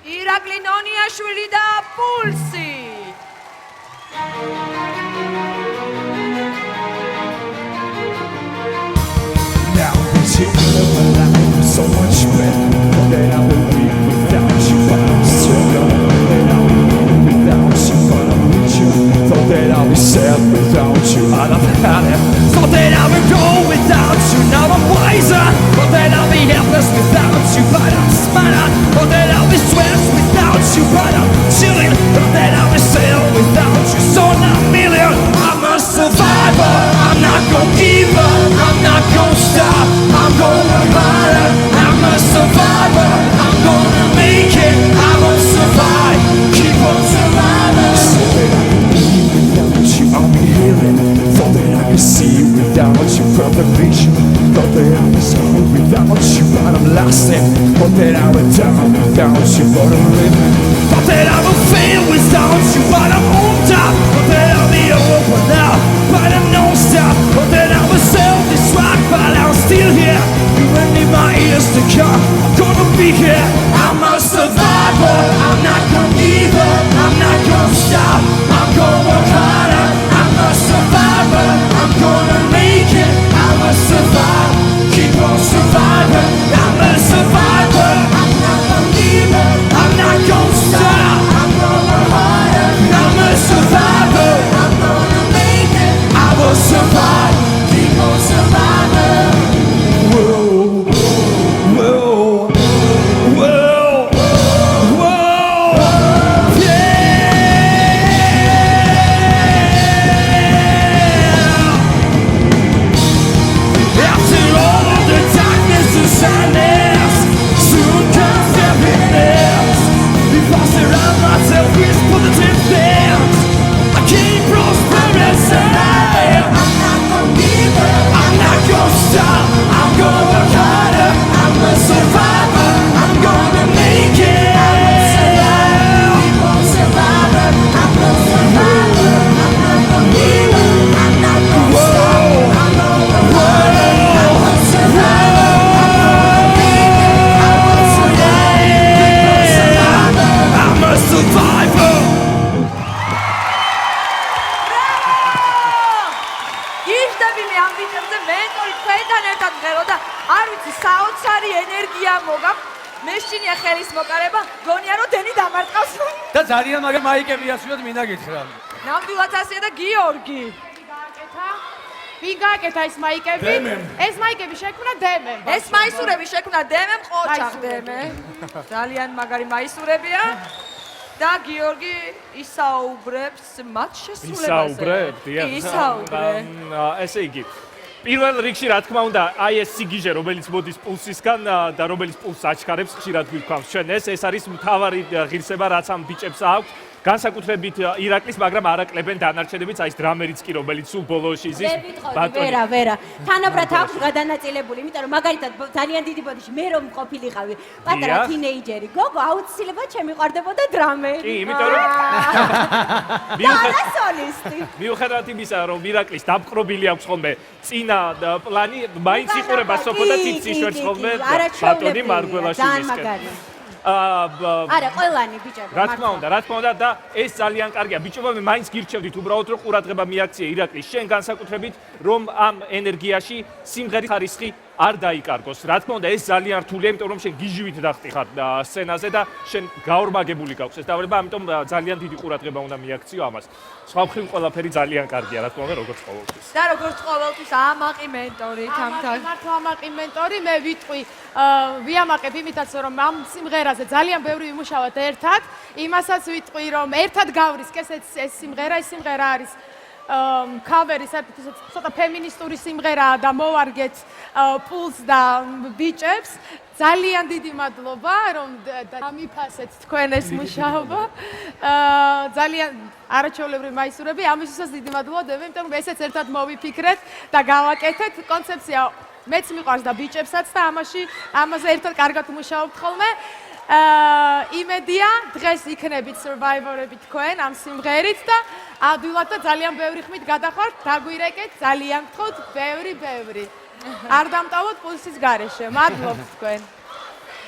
ირაკლი ნონიაშვილი და პულსი. Now that you live a life so much better that I will be without you, but I'm still gonna that I will be without you, but I'm with you. Thought that I'll be sad without you, I'd have had it. Thought that I would go without you, now I'm wiser. Thought that I'll be helpless without you, but I'm smarter. Thought that I'll be stressed without you, but I'm chilling. Thought that I'll be sad without you, so not million. I'm a survivor, I'm not gonna give up, I'm not gonna stop, I'm gonna harder. I'm a survivor, I'm gonna make it, I will survive, keep on surviving. So that I can be without you, I'll be healing. Thought that I could see without you, perfect vision. Thought that I was home without you, but I'm lost it. Thought that I would die without you, but I'm living. Thought that I would fail without you, but I'm on top. Thought that I'll be over now, but I'm non-stop. Thought that I was self-destruct, but I'm still here. You and me, my ears to come, I'm gonna be here. I'm a survivor, I'm not gonna give up, I'm not gonna stop, I'm gonna work harder. I'm a survivor, I'm gonna make it, I will survive, keep on surviving. I'm a survivor, I'm not gonna give up, I'm not gonna stop, I'm gonna work harder. I'm a survivor, I'm gonna make it, I will survive, keep on surviving. Whoa, whoa, whoa, whoa, yeah. After all of the darkness and sadness, soon comes happiness. Because around myself with positive things, I keep prosperity. I'm not gonna give up, I'm not gonna stop, I'm gonna work harder. I'm a survivor, I'm gonna make it. I'm a survivor, I'm a survivor, I'm not gonna give up, I'm not gonna stop, I'm gonna work harder. I'm a survivor, I'm gonna make it. I'm a survivor, I'm a survivor. გიჟდები მე ამ ვიდეოზე მენტორი თქვენთან ერთად მღერო და არ ვიცი საოცარი ენერგია მოგაქვს. მეშინია ხელის მოკარება, გონია რომ დენი დამარტყავს. და ძალიან მაგარი მაიკები ასვიოთ მინდა გითხრა. ნამდვილად ასეა და გიორგი. ვინ გააკეთა ეს მაიკები? ეს მაიკები შექმნა დემემ. ეს მაისურები შექმნა დემემ ყოჩახ დემე. ძალიან მაგარი მაისურებია. და გიორგი ისაუბრებს მათ შესრულებაზე. ისაუბრე. ესე იგი პირველ რიგში რა თქმა უნდა აი ეს სიგიჟე რომელიც მოდის პულსისგან და რომელიც პულსს აჩქარებს ხშირად გვიქვამს ჩვენ ეს არის მთავარი ღირსება რაც ამ ბიჭებს აქვს განსაკუთრებით ირაკლის მაგრამ არაკლებენ დანარჩენებიც აი ეს დრამერიც კი რომელიც სულ ბოლოში იზის ბატონი ვერა თანაბრად აქვს გადანაწილებული იმიტომ რომ მაგალითად ძალიან დიდი ბოდიში მე რომ ყოფილიყავი პატარა თინეიჯერი გოგო აუცილებლად შემიყვარდებოდა დრამერი კი იმიტომ რომ მიუხედავად იმისა რომ ირაკლის დაპყრობილი აქვს ხოლმე წინა პლანი მაინც იყურება სოფო და თიცი შვერს ხოლმე ბატონი მარგველაშვილისკენ არა ყველანი ბიჭებო რა თქმა უნდა და ეს ძალიან კარგია ბიჭებო მე მაინც გირჩევდით უბრალოდ რომ ყურადღება მიაქციე ირაკლის შენ განსაკუთრებით რომ ამ ენერგიაში სიმღერის ხარისხი არ დაიკარგოს რა თქმა უნდა ეს ძალიან რთულია იმიტომ რომ შენ გიჟივით დახტიხარ სცენაზე და შენ გაორმაგებული გაქვს ეს დავალება ამიტომ ძალიან დიდი ყურადღება უნდა მიაქციო ამას სხვა მხრივ ყველაფერი ძალიან კარგია რა თქმა უნდა როგორც ყოველთვის და როგორც ყოველთვის ამაყი მენტორი თამთან მართლა ამაყი მენტორი მე ვიტყვი ვიამაყებ იმითაც რომ ამ სიმღერაზე ძალიან ბევრი ვიმუშავოთ ერთად იმასაც ვიტყვი რომ ერთად გავრისკეს ეს სიმღერა არის კავერი ცოტა ფემინისტური სიმღერაა და მოვარგეთ პულს და ბიჭებს ძალიან დიდი მადლობა რომ დამიფასეთ თქვენ ეს მუშაობა ძალიან არაჩვეულებრივი მაისურები ამისთვისაც დიდი მადლობა დები იმიტომ რომ ესეც ერთად მოვიფიქრეთ და გავაკეთეთ კონცეფცია მეც მიყვარს და ბიჭებსაც და ამაზე ერთად კარგად ვმუშაობთ ხოლმე იმედია დღეს იქნებით survivor-ები თქვენ ამ სიმღერით და ადვილად და ძალიან ბევრი ხმით გადახართ დაგვირეკეთ ძალიან გთხოვთ ბევრი არ დამტავოთ პულსის გარეშე მადლობთ თქვენ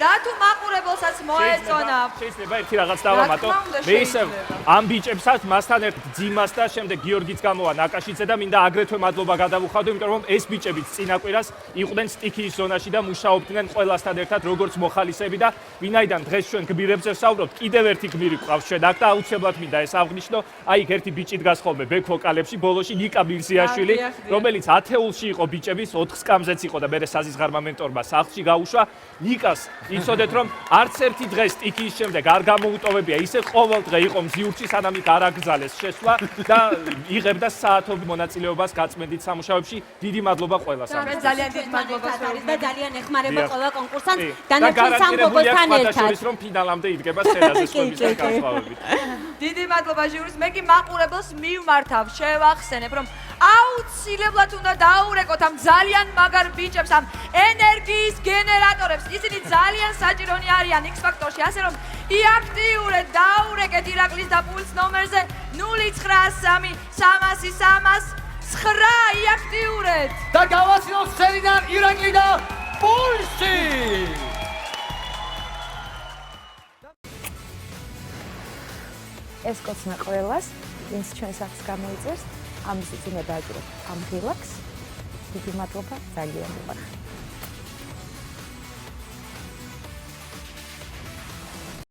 და თუ მაყურებელსაც მოეწონა. შეიძლება ერთი რაღაც დავამატო. რა თქმა უნდა, მე ისევ შეიძლება. ამ ბიჭებსაც მასთან ერთ ძიმას და შემდეგ გიორგიც გამოვა ნაკაშიძე და მინდა აგრეთვე მადლობა გადავუხავდე, იმიტომ რომ ეს ბიჭებიც წინა კვირას იყვნენ სტიქიის ზონაში და მუშაობდნენ ყველასთან ერთად როგორც მოხალისეები და ვინაიდან დღეს ჩვენ გმირებზე ვსაუბრობთ, კიდევ ერთი გმირი გვყავს ჩვენ აქ და აუცილებლად მინდა ეს აღვნიშნო. აი იქ ერთი ბიჭი დგას ხოლმე ბექ ვოკალებში, ბოლოში ნიკა მირზიაშვილი, რომელიც ათეულში იყო ბიჭების 4 სკამზეც იყო და მე საზისღარმა მენტორმა სახლში გაუშვა. ნიკას იცოდეთ რომ არც ერთი დღე სტიქიის შემდეგ არ გამოუტოვებია, ისე ყოველ დღე იყო მზიურჩი, სანამ იქ არ აკრძალეს შესვლა და იღებდა საათობით მონაწილეობას გაწმენდით სამუშაოებში. დიდი მადლობა ყველას. მე ძალიან დიდ მადლობას არის და ძალიან ეხმარება ყველა კონკურსანტს და დანარჩენ სამ გოგოსთან ერთად. რომ ფინალამდე იდგება სცენაზე სხვებისგან განსხვავებით. დიდი მადლობა ჟიურის. მე კი მაყურებელს მივმართავ, შევახსენებ, რომ აუცილებლად უნდა დაურეკოთ ამ ძალიან მაგარ ბიჭებს, ამ ენერგიის გენერატორებს. ისინი ძალიან საჭირონი არიან X ფაქტორში, ასე რომ იაქტიურეთ, დაურეკეთ ირაკლის და პულს ნომერზე 093 300 300 იაქტიურეთ. და გავაცნოთ სცენიდან ირაკლი და პულსი. ეს კოცნა ყველას, ვინც ჩვენ სახლს გამოიწერს, ამისთვის უნდა დააჭიროთ ამ ღილაკს. დიდი მადლობა, ძალიან მიყვარხარ.